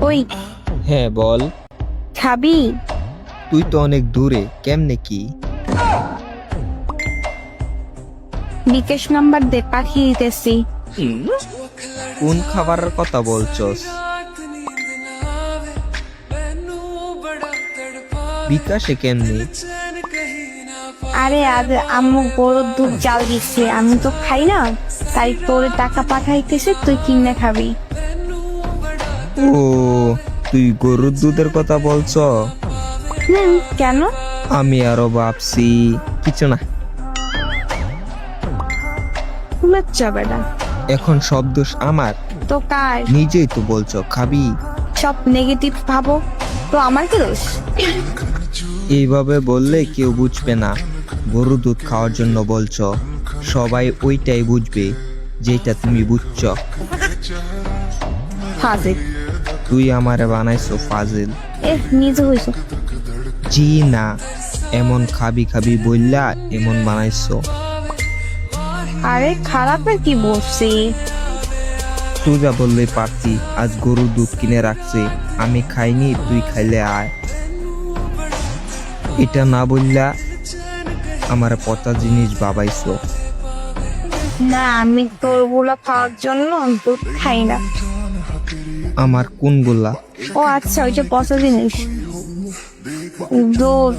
ওই, হ্যাঁ বল। খাবি? তুই তো অনেক দূরে, কেমনে কি? বিকাশ নাম্বার দে, পাঠিয়ে দিতেছি। কোন খাবারের কথা বলছস? বিকাশে কেমনে? আরে আজ আম্মু গরুর দুধ জাল দিচ্ছে, আমি তো খাই না, তাই তোর টাকা পাঠাইতেছে, তুই কিনে খাবি। ও, তুই গরুর দুধের কথা বলছ? কেন? আমি আরো ভাবছি কিছু না। লজ্জা বেটা। এখন সব দোষ আমার। তো কার? নিজেই তো বলছো খাবি। সব নেগেটিভ ভাবো, তো আমার কি দোষ? এইভাবে বললে কেউ বুঝবে না গরু দুধ খাওয়ার জন্য বলছো। সবাই ওইটাই বুঝবে যেটা তুমি বুঝছো। ফাজিল। তুই আমারে বানাইছো ফাজিল। নিজে হইছো। জি না, এমন খাবি খাবি বললা এমন বানাইছো। আরে খারাপের কি বলছি? তুই যা বললেই পারতি। আজ গরুর দুধ কিনে রাখছে, আমি খাইনি, তুই খাইলে আয়। এটা না বললা আমার পচা জিনিস বাবাইছো। না, আমি তোর গুলা খাওয়ার জন্য দুধ খাই না। আমার কোনগুলা? ও আচ্ছা, ওই যে পচা জিনিস, দুধ।